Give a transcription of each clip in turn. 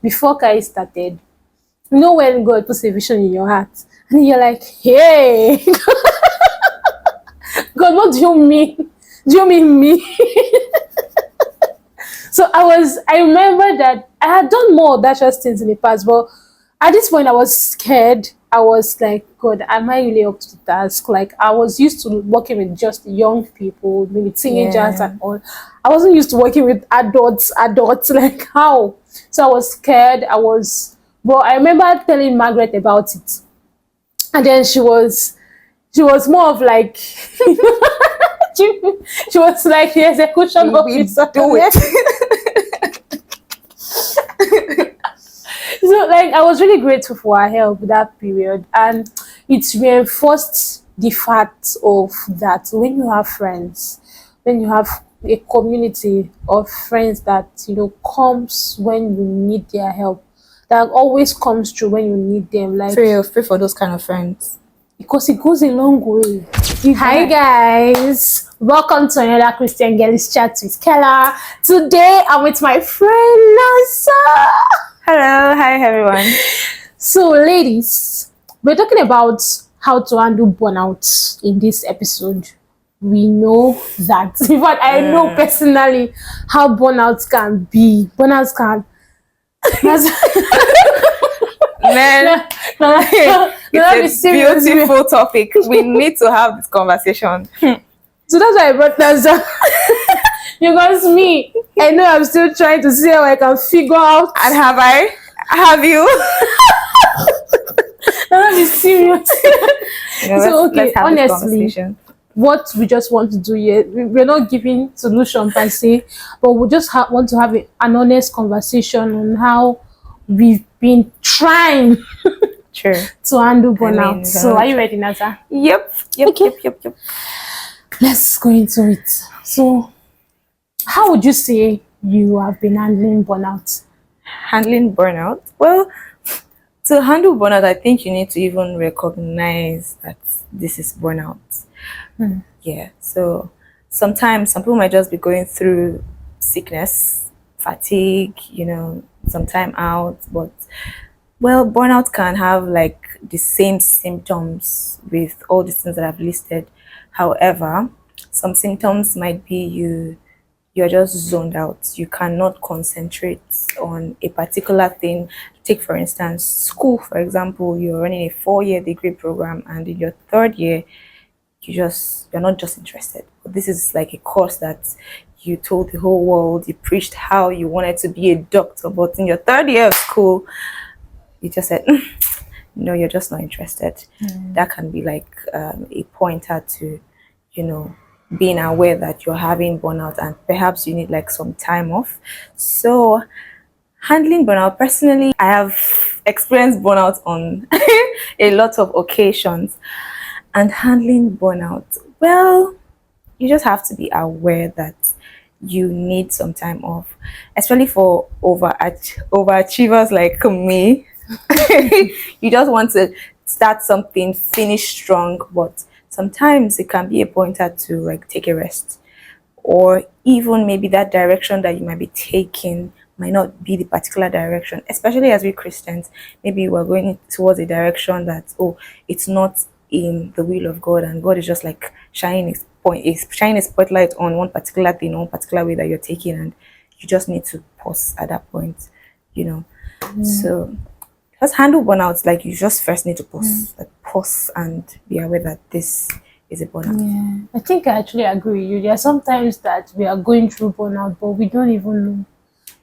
before Kai started, you know when God puts a vision in your heart and you're like, hey, God, what do you mean? Do you mean me? So I remember that I had done more audacious things in the past, but at this point I was scared. I was like, God, am I really up to the task? Like, I was used to working with just young people, maybe teenagers Yeah. and all. I wasn't used to working with adults, like how? So I was scared. But I remember telling Margaret about it. And then she was more of like, she, she was like the execution We officer. do it. So like I was really grateful for her help that period, and it reinforced the fact of that when you have friends, when you have a community of friends that comes when you need their help, that always comes through when you need them, like Pray for those kind of friends. because it goes a long way. Hi Right. guys, welcome to another Christian Girls Chat with Kella. Today I'm with my friend Nasa. Hello, hi everyone. So, ladies, we're talking about how to handle burnout in this episode. We know that, in fact, I know personally how burnout can be. Burnout can. Man, it's a beautiful topic. We need to have this conversation. So that's why I brought Nasa. Because me, I know I'm still trying to see how I can figure out. And have you? Let me serious. So, okay, let's have honestly, this conversation. what we just want to do here, we're not giving solution per se, but we just want to have an honest conversation on how we've been trying Sure. to handle burnout. So are you ready, Naza? Yep. Okay. Yep. Let's go into it. So how would you say you have been handling burnout? Handling burnout. Well, to handle burnout, I think you need to even recognize that this is burnout. Yeah. So sometimes some people might just be going through sickness, fatigue, some time out, but well, burnout can have like the same symptoms with all the things that I've listed. However, some symptoms might be you're just zoned out. You cannot concentrate on a particular thing. Take for instance, school, for example, you're running a 4-year degree program and in your 3rd year you're not just interested. This is like a course that you told the whole world, you preached how you wanted to be a doctor, but in your 3rd year of school you just said no, you're just not interested. That can be like a pointer to being aware that you're having burnout and perhaps you need like some time off. So handling burnout, personally I have experienced burnout on a lot of occasions. And handling burnout, well, you just have to be aware that you need some time off, especially for overachievers like me. You just want to start something, finish strong, but sometimes it can be a pointer to like take a rest, or even maybe that direction that you might be taking might not be the particular direction, especially as we Christians. Maybe we're going towards a direction that, it's not in the will of God, and God is just like shining a spotlight on one particular thing, one particular way that you're taking, and you just need to pause at that point. So just handle burnouts, like you just first need to pause and be aware that this is a burnout. Yeah, I think I actually agree with you. There are sometimes that we are going through burnout, but we don't even know.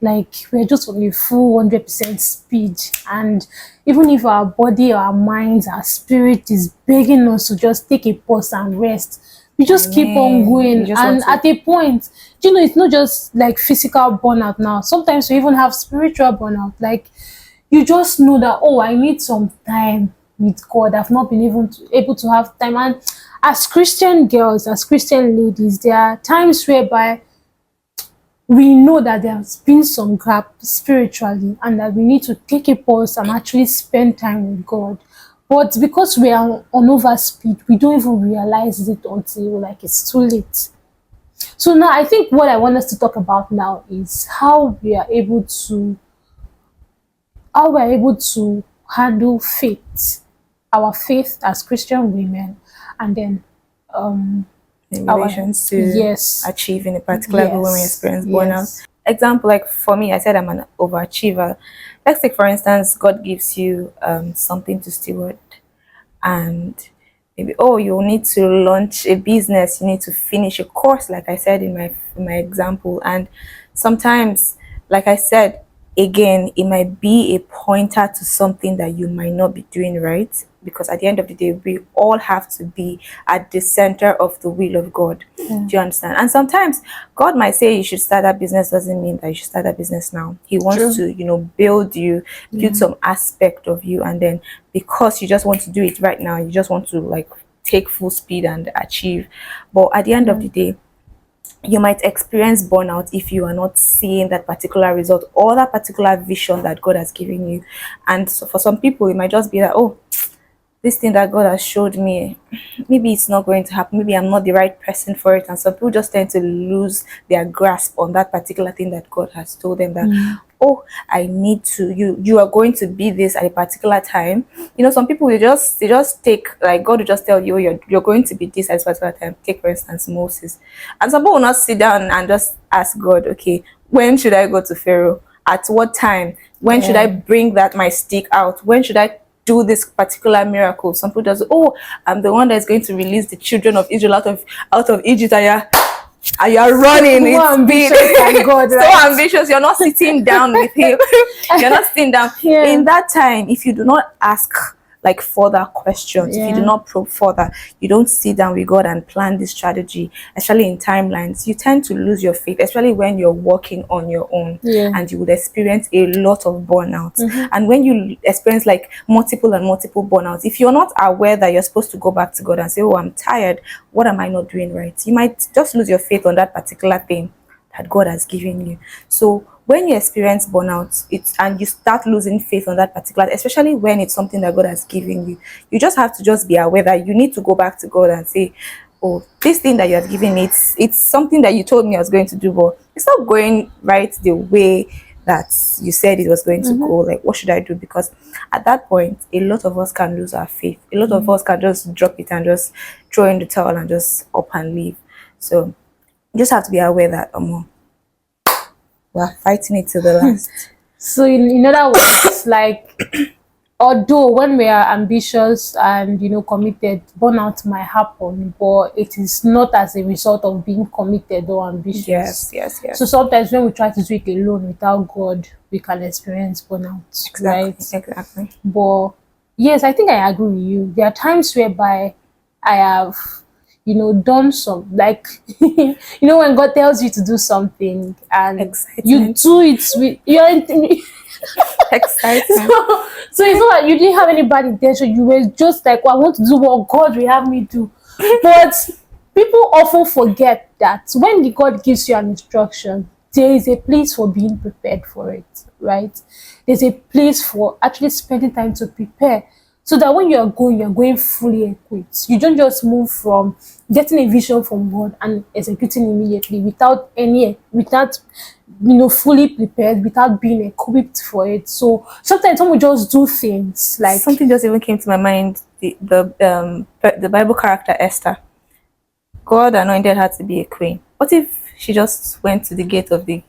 Like we're just on a full 100% speed, and even if our body, our minds, our spirit is begging us to just take a pause and rest, we just keep on going. And at a point, it's not just like physical burnout now. Sometimes we even have spiritual burnout. Like you just know that, I need some time with God. I've not been able to have time. And as Christian girls, as Christian ladies, there are times whereby we know that there's been some gap spiritually and that we need to take a pause and actually spend time with God. But because we are on overspeed, we don't even realize it until like it's too late. So now I think what I want us to talk about now is how we are able to how we're able to handle faith, our faith as Christian women, and then um In our relations to yes, achieving a particular goal when we yes, experience burnout. yes, Example, like for me, I said I'm an overachiever. Let's take for instance, God gives you something to steward, and maybe, oh, you need to launch a business, you need to finish a course, like I said in my example. And sometimes, like I said, again, it might be a pointer to something that you might not be doing right, because at the end of the day, we all have to be at the center of the will of God. yeah, Do you understand? And sometimes God might say you should start that business, doesn't mean that you should start that business now. He wants true, to, build you, build yeah, some aspect of you, and then because you just want to do it right now, you just want to like take full speed and achieve. But at the end of yeah, the day, you might experience burnout if you are not seeing that particular result or that particular vision that God has given you. And so for some people, it might just be like, oh, this thing that God has showed me, maybe it's not going to happen. Maybe I'm not the right person for it. And some people just tend to lose their grasp on that particular thing that God has told them that, mm, oh, I need to, you are going to be this at a particular time. Some people they just take, like, God will just tell you, you're going to be this at a particular time. Take for instance Moses. And some people will not sit down and just ask God, okay, when should I go to Pharaoh? At what time? When should I yeah. bring that my stick out? When should I do this particular miracle? Some people just, oh, I'm the one that's going to release the children of Israel out of Egypt, and you're running More in speed. ambitious than God, So right? ambitious. You're not sitting down with him. You're not sitting down. Yeah, In that time, if you do not ask like further questions, if you do yeah, not probe further, you don't sit down with God and plan this strategy, especially in timelines, you tend to lose your faith, especially when you're working on your own, yeah. and you would experience a lot of burnouts. Mm-hmm. And when you experience like multiple and multiple burnouts, if you're not aware that you're supposed to go back to God and say, oh, I'm tired, what am I not doing right? You might just lose your faith on that particular thing that God has given you. So when you experience burnout, and you start losing faith on that particular, especially when it's something that God has given you, you just have to just be aware that you need to go back to God and say, oh, this thing that you have given me, it's something that you told me I was going to do, but it's not going right the way that you said it was going to Mm-hmm. go. Like, what should I do? Because at that point, a lot of us can lose our faith. A lot of us can just drop it and just throw in the towel and just up and leave. So you just have to be aware that we're fighting it to the last. So in other words, like, although when we are ambitious and committed, burnout might happen, but it is not as a result of being committed or ambitious. Yes, yes, So yes. sometimes when we try to do it alone without God, we can experience burnout, Exactly, right? exactly. But yes, I think I agree with you. There are times whereby I have, done some, like, when God tells you to do something and you Excitement. do it with you're Excitement. so it's not like you didn't have any bad intention. You were just like, well, I want to do what God will have me do. But people often forget that when the God gives you an instruction, there is a place for being prepared for it, right? There's a place for actually spending time to prepare. So that when you're going fully equipped. You don't just move from getting a vision from God and executing immediately without fully prepared, without being equipped for it. So sometimes when we just do things like Something just even came to my mind. The Bible character Esther. God anointed her to be a queen. What if she just went to the gate of the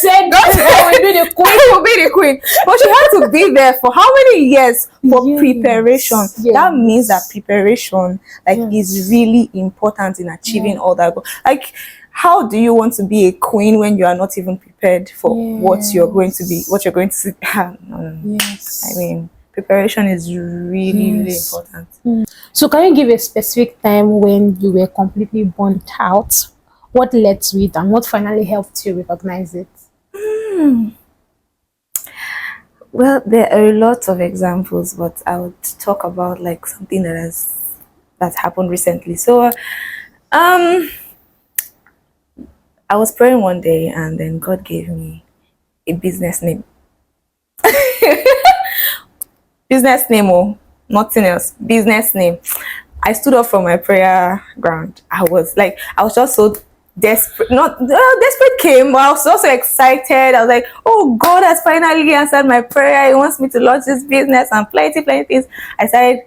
said I will be the queen. I will be the queen. But she had to be there for how many years for Yes, preparation? yes. That means that preparation, like, is Yes. really important in achieving Yeah. all that. Like, how do you want to be a queen when you are not even prepared for what you're going to be, what you're going to see? No, no, no. I Yes. mean, preparation is really, really Yes. important. So can you give a specific time when you were completely burnt out? What led to it and what finally helped you recognize it? Well, there are lots of examples, but I would talk about like something that happened recently. So, I was praying one day, and then God gave me a business name. Business name, oh, nothing else. Business name. I stood up from my prayer ground. I was just so desperate, not desperate came, but I was also excited. I was like, oh, God has finally answered my prayer. He wants me to launch this business and plenty things. I started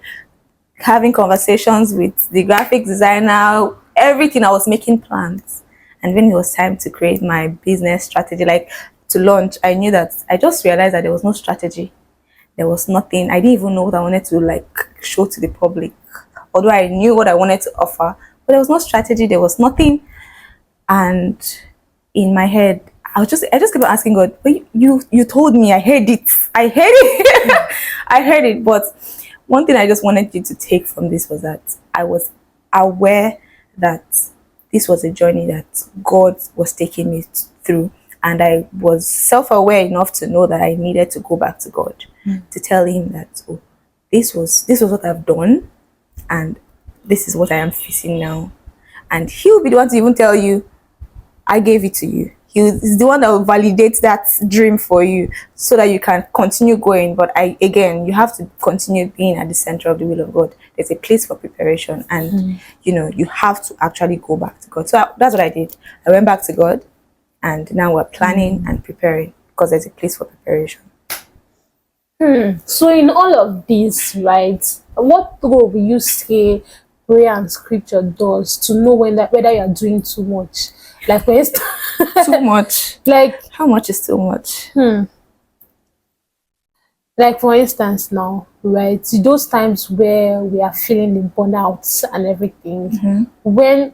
having conversations with the graphic designer, everything. I was making plans. And when it was time to create my business strategy, like to launch, I knew that I just realized that there was no strategy. There was nothing. I didn't even know what I wanted to like show to the public. Although I knew what I wanted to offer, but there was no strategy, there was nothing. And in my head, I just kept asking God, but you told me, I heard it. I heard it. I heard it. But one thing I just wanted you to take from this was that I was aware that this was a journey that God was taking me through. And I was self-aware enough to know that I needed to go back to God to tell him that, oh, this was what I've done, and this is what I am facing now. And he'll be the one to even tell you, I gave it to you. He's the one that will validate that dream for you so that you can continue going. But you have to continue being at the center of the will of God. There's a place for preparation, and you have to actually go back to God. So that's what I did. I went back to God, and now we're planning and preparing because there's a place for preparation. So in all of this, right, what role will you say prayer and scripture does to know whether you're doing too much? Like for instance, Too much. like How much is too much? like for instance now, right? Those times where we are feeling the burnouts and everything, when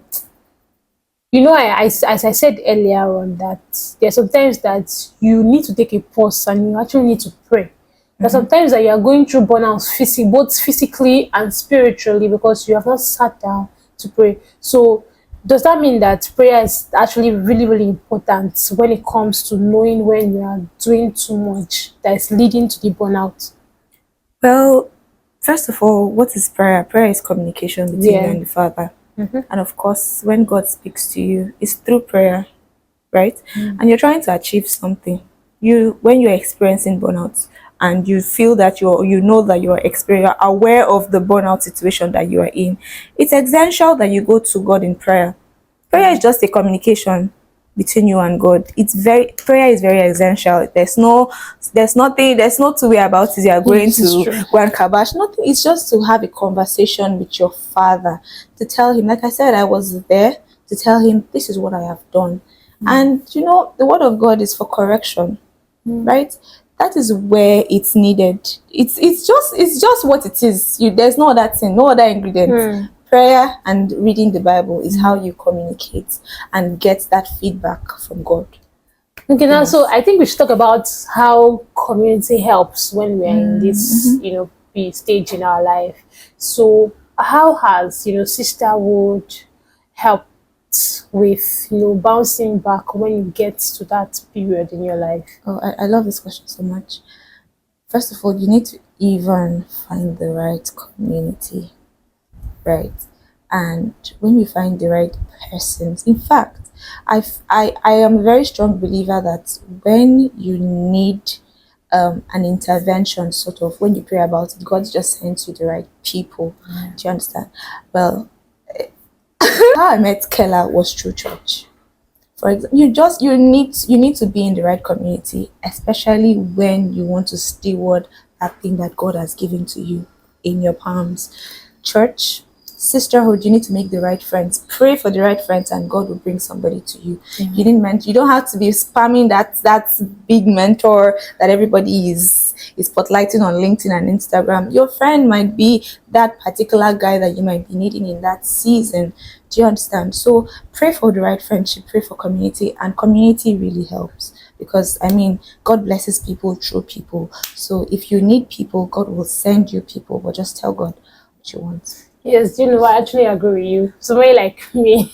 as I said earlier on, that there's sometimes that you need to take a pause and you actually need to pray. There's sometimes that you are going through burnouts, both physically and spiritually, because you have not sat down to pray. So does that mean that prayer is actually really, really important when it comes to knowing when you are doing too much that is leading to the burnout? Well, first of all, what is prayer? Prayer is communication between you and the Father. And of course, when God speaks to you, it's through prayer, right? And you're trying to achieve something. When you're experiencing burnout and you feel that you're aware of the burnout situation that you are in, it's essential that you go to God in prayer. Prayer is just a communication between you and God. Prayer is very essential. There's no two way about it. You are going to go and kabash. Nothing. It's just to have a conversation with your Father, to tell him, like I said, I was there to tell him this is what I have done. And the word of God is for correction, right? That is where it's needed. It's just what it is. There's no other thing, no other ingredient. Prayer and reading the Bible is how you communicate and get that feedback from God. Okay, now so I think we should talk about how community helps when we're in this, stage in our life. So how has, sisterhood helped with, bouncing back when you get to that period in your life? Oh, I love this question so much. First of all, you need to even find the right community. Right, and when you find the right persons, in fact, I am a very strong believer that when you need an intervention, sort of when you pray about it, God just sends you the right people. Do you understand? Well, how I met Kella was through church. For example, you need to be in the right community, especially when you want to steward that thing that God has given to you in your palms. Church, sisterhood, you need to make the right friends. Pray for the right friends, and God will bring somebody to you. You don't have to be spamming that big mentor that everybody is spotlighting on LinkedIn and Instagram. Your friend might be that particular guy that you might be needing in that season. Do you understand? So pray for the right friendship, pray for community, and community really helps, because God blesses people through people. So if you need people, God will send you people, but just tell God what you want. Yes, I actually agree with you. Somebody like me,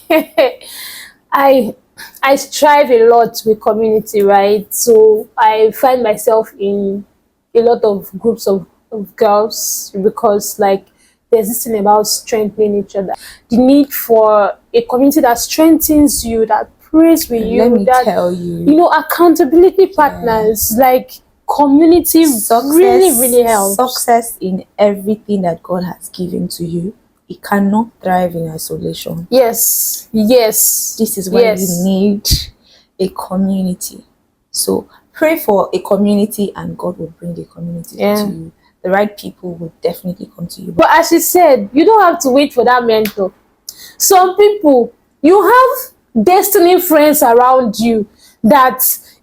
I strive a lot with community, right? So I find myself in a lot of groups of girls, because there's this thing about strengthening each other. The need for a community that strengthens you, that prays with you, let me tell you, accountability partners, community really, really helps. Success in everything that God has given to you it cannot thrive in isolation. Yes. Yes. This is why you need a community. So pray for a community and God will bring a community to you. The right people will definitely come to you. But as she said, you don't have to wait for that mentor. Some people, you have destiny friends around you that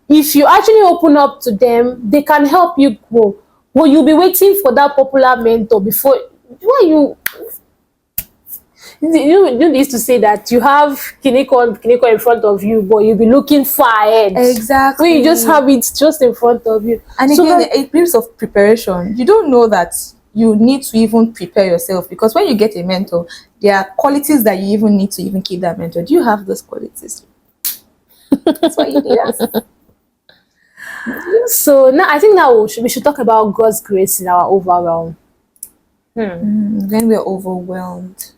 if you actually open up to them, they can help you grow. But you'll be waiting for that popular mentor before. Why you used to say that you have Kineko in front of you, but you'll be looking far ahead. Exactly. When you just have it just in front of you. And so again, a glimpse of preparation. You don't know that you need to even prepare yourself, because when you get a mentor, there are qualities that you even need to even keep that mentor. Do you have those qualities? That's what you need us. So now I think now we should talk about God's grace in our overwhelm. When we're overwhelmed.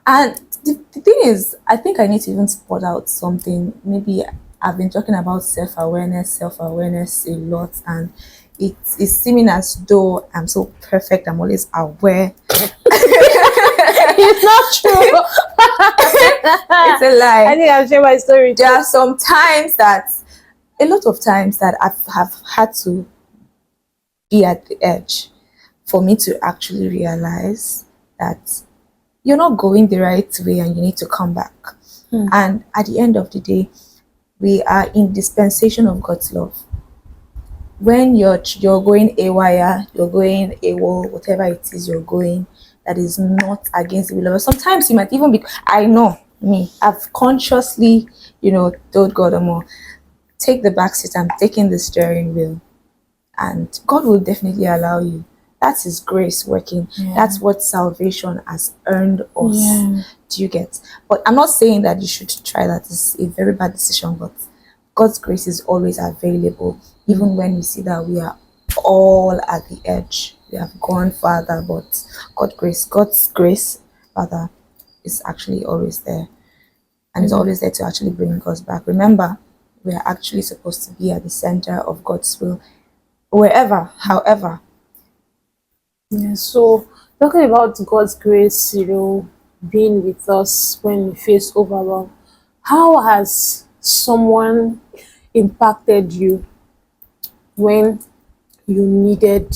And the thing is, I think I need to even spot out something. Maybe I've been talking about self-awareness a lot, and it is seeming as though I'm so perfect, I'm always aware. It's not true. It's a lie. I think I'll share my story. There are some times a lot of times that I have had to be at the edge for me to actually realize that you're not going the right way and you need to come back. And at the end of the day, we are in dispensation of God's love. When you're going AWire, you're going AWOL, whatever it is you're going, that is not against the will of God. Sometimes you might even be, I know me, I've consciously, told God, take the back seat, I'm taking the steering wheel. And God will definitely allow you. That's His grace working. That's what salvation has earned us. Do you get? But I'm not saying that you should try that. It's a very bad decision, but God's grace is always available, even when we see that we are all at the edge. We have gone farther, but God's grace, Father, is actually always there. And it's always there to actually bring us back. Remember, we are actually supposed to be at the center of God's will, wherever, however. Yeah, so talking about God's grace, being with us when we face overwhelm, how has someone impacted you when you needed?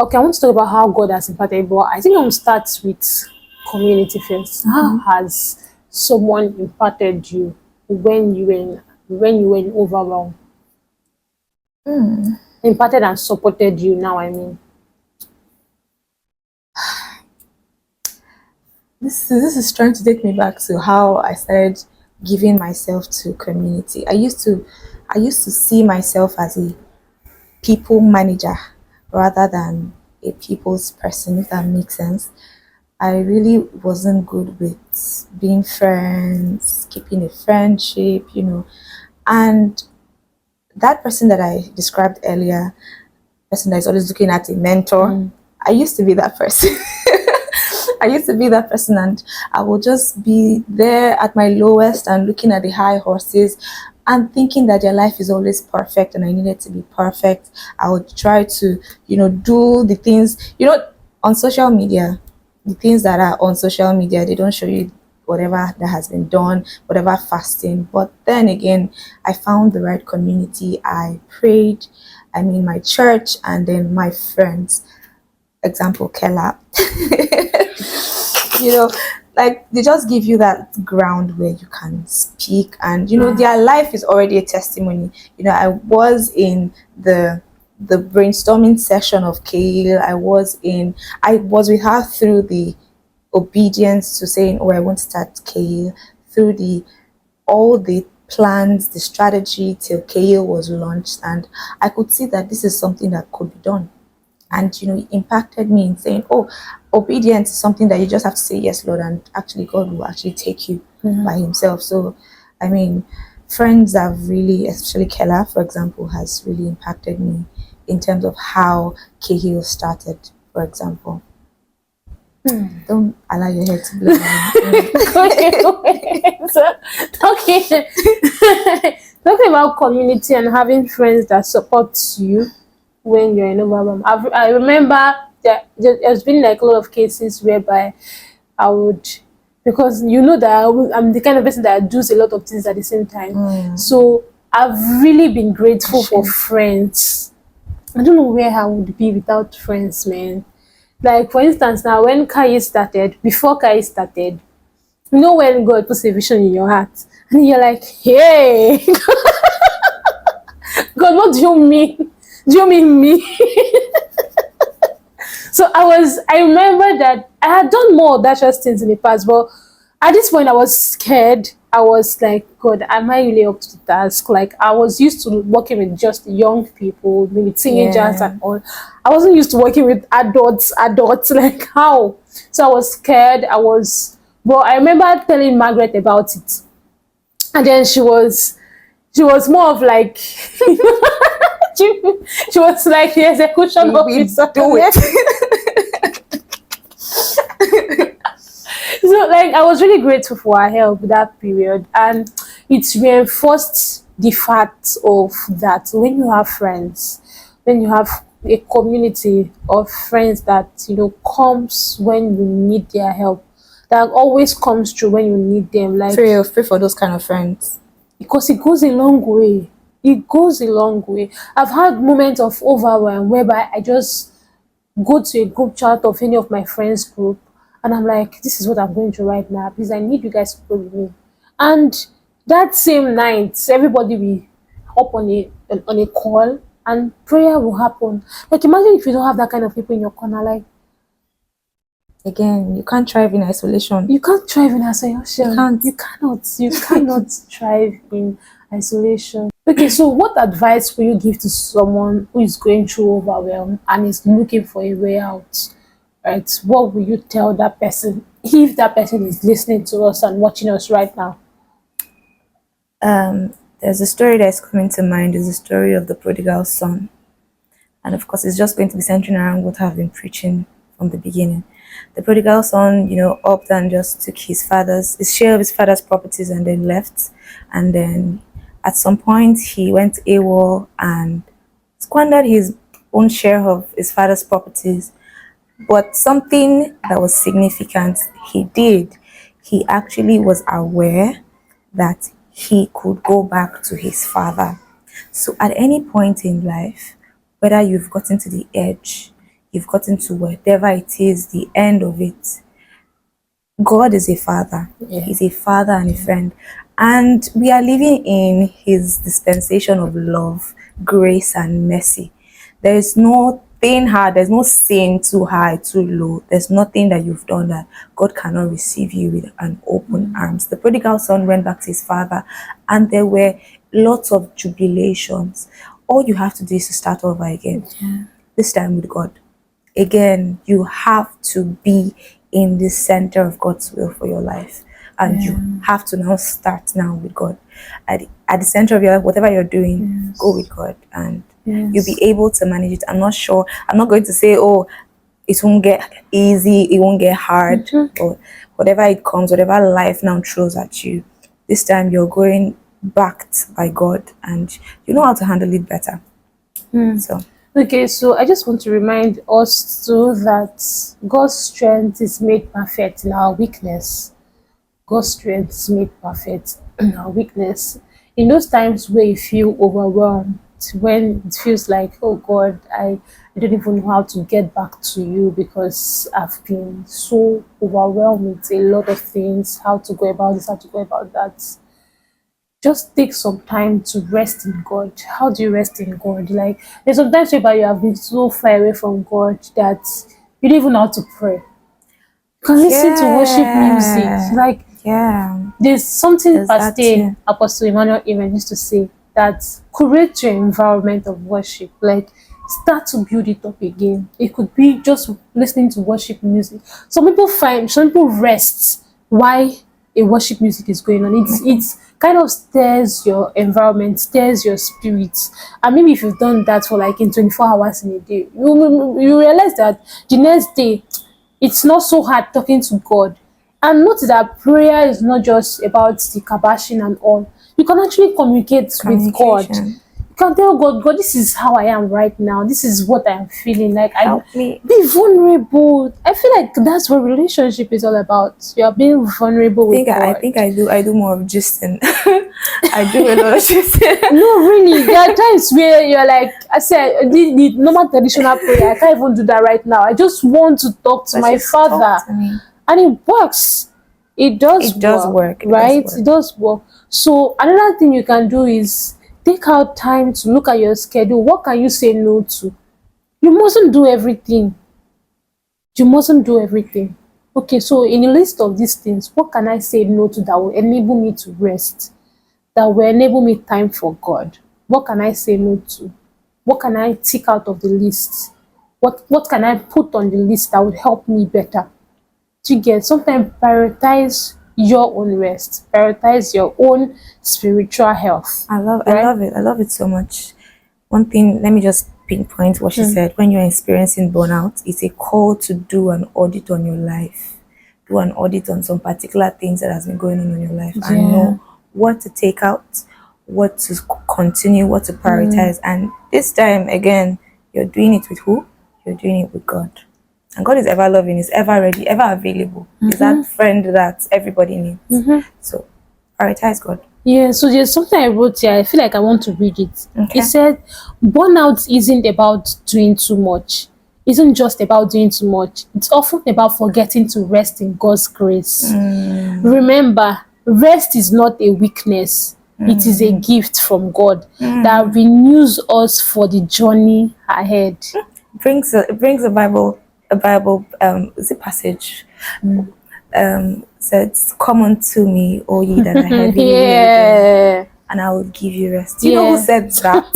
Okay, I want to talk about how God has impacted you, but I think I'm going to start with community first. How has someone impacted you when you were in overwhelm? Impacted and supported you now, I mean. This is trying to take me back to how I started giving myself to community. I used to see myself as a people manager rather than a people's person, if that makes sense. I really wasn't good with being friends, keeping a friendship, and that person that I described earlier, person that is always looking at a mentor, I used to be that person. I used to be that person, and I would just be there at my lowest and looking at the high horses and thinking that their life is always perfect and I needed to be perfect. I would try to, do the things, on social media, the things that are on social media, they don't show you whatever that has been done, whatever fasting. But then again, I found the right community. I prayed, my church, and then my friends. Example, Kella. Like they just give you that ground where you can speak, and their life is already a testimony. I was in the brainstorming session of Kale. I was with her through the obedience to saying, I want to start Kale, through all the plans, the strategy till Kale was launched, and I could see that this is something that could be done. And it impacted me in saying, obedience is something that you just have to say yes, Lord, and actually God will actually take you by Himself. So friends have really, especially Kella, for example, has really impacted me in terms of how Cahill started, for example. Don't allow your head to blow. Talking about community and having friends that support you when you're in overwhelm. I remember there's been like a lot of cases whereby I would, because you know that I'm the kind of person that does a lot of things at the same time. So I've really been grateful for friends. I don't know where I would be without friends, man. Like for instance, now when Kai started, before Kai started, you know when God puts a vision in your heart, and you're like, hey, God, what do you mean? Do you mean me? So I remember that I had done more audacious things in the past, but at this point I was scared. I was like, God, am I really up to the task? Like I was used to working with just young people, maybe teenagers Yeah. and all. I wasn't used to working with adults, like how? So I was scared. But I remember telling Margaret about it. And then she was more of like she, she was like the execution We officer. do it. So like I was really grateful for her help that period, and it reinforced the fact of that when you have friends, when you have a community of friends that comes when you need their help, that always comes through when you need them, like Pray for those kind of friends. because it goes a long way. It goes a long way. I've had moments of overwhelm whereby I just go to a group chat of any of my friends group, and I'm like, this is what I'm going through right now, please, I need you guys to go with me. And that same night everybody will hop on a call and prayer will happen. Like imagine if you don't have that kind of people in your corner. Like Again, you can't thrive in isolation. you can't thrive in isolation. You can't. You cannot thrive in isolation. Okay, so what advice will you give to someone who is going through overwhelm and is looking for a way out? Right? What will you tell that person if that person is listening to us and watching us right now? There's a story that's coming to mind. Is the story of the prodigal son, and of course, it's just going to be centering around what I've been preaching from the beginning. The prodigal son, upped and just took his share of his father's properties and then left. And then at some point, he went AWOL and squandered his own share of his father's properties. But something that was significant he did, he actually was aware that he could go back to his father. So at any point in life, whether you've gotten to the edge, you've gotten to whatever it is, the end of it, God is a father. Yeah. He's a father and a friend. And we are living in his dispensation of love, grace, and mercy. There is nothing hard, there's no sin too high, too low. There's nothing that you've done that God cannot receive you with an open arms. The prodigal son went back to his father, and there were lots of jubilations. All you have to do is to start over again. Yeah. This time with God. Again, you have to be in the center of God's will for your life. And you have to now start now with God. At the center of your life, whatever you're doing, go with God. And you'll be able to manage it. I'm not sure. I'm not going to say, oh, it won't get easy, it won't get hard, or whatever it comes, whatever life now throws at you. This time you're going backed by God and you know how to handle it better. So Okay, so I just want to remind us too that God's strength is made perfect in our weakness. God's strength is made perfect in our weakness. In those times where you feel overwhelmed, when it feels like, oh God, I don't even know how to get back to you because I've been so overwhelmed with a lot of things, how to go about this, how to go about that. Just take some time to rest in God. How do you rest in God? Like there's sometimes whereby you have been so far away from God that you don't even know how to pray. You can listen to worship music. Like there's something Pastor Apostle Emmanuel even used to say, that create your environment of worship. Like start to build it up again. It could be just listening to worship music. Some people rest while a worship music is going on. It's kind of stirs your environment, stirs your spirit. And maybe if you've done that for like in 24 hours in a day, you realize that the next day it's not so hard talking to God. And note that prayer is not just about the kabashing and all. You can actually communicate with God. You can tell God, God, this is how I am right now. This is what I'm feeling. Like, I Help me. be vulnerable. I feel like that's what relationship is all about. You are being vulnerable with I God. think I do more of gisting. I do a lot of gisting. No, really, there are times where you're like, I said, the normal traditional prayer, I can't even do that right now. I just want to talk to But my just father. talk to me. And it works. It does It does work. It does right? work. It does work. So another thing you can do is take out time to look at your schedule. What can you say no to? You mustn't do everything. You mustn't do everything. Okay, so in a list of these things, what can I say no to that will enable me to rest? That will enable me time for God? What can I say no to? What can I tick out of the list? What can I put on the list that would help me better? To get sometimes prioritize your own rest, prioritize your own spiritual health. I right? love it. I love it so much. One thing, let me just pinpoint what she said. When you're experiencing burnout, it's a call to do an audit on your life. Do an audit on some particular things that has been going on in your life and know what to take out, what to continue, what to prioritize. And this time again, you're doing it with who? You're doing it with God. And God is ever loving, is ever ready, ever available. Is that friend that everybody needs. So prioritize God. Yeah, so there's something I wrote here. I feel like I want to read it. Okay. It said, burnout isn't about doing too much. Isn't just about doing too much. It's often about forgetting to rest in God's grace. Remember, rest is not a weakness. It is a gift from God that renews us for the journey ahead. Brings a Bible is a passage says, "Come unto me, all ye that are heavy laden, and I will give you rest." You know who said that?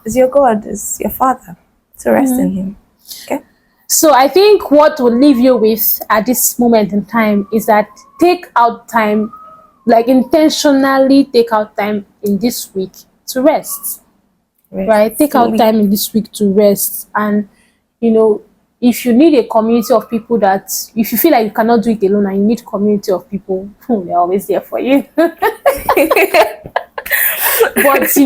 It's your God, it's your Father. So rest in Him. Okay. So I think what will leave you with at this moment in time is that take out time, like intentionally take out time in this week to rest. Right? Take out time in this week to rest. And if you need a community of people that, if you feel like you cannot do it alone and you need community of people, they're always there for you. But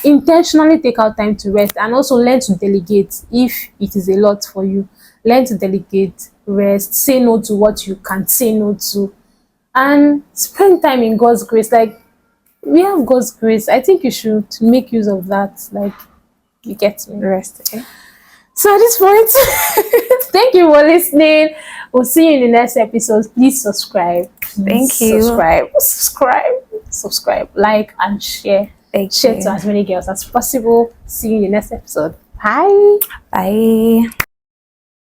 intentionally take out time to rest and also learn to delegate if it is a lot for you. Learn to delegate, rest, say no to what you can't say no to, and spend time in God's grace. Like, we have God's grace. I think you should make use of that. Like, you get me. Rest. Okay. So at this point, thank you for listening. We'll see you in the next episode. Please subscribe. Thank you. Subscribe, like, and share. Share to as many girls as possible. See you in the next episode. Bye. Bye.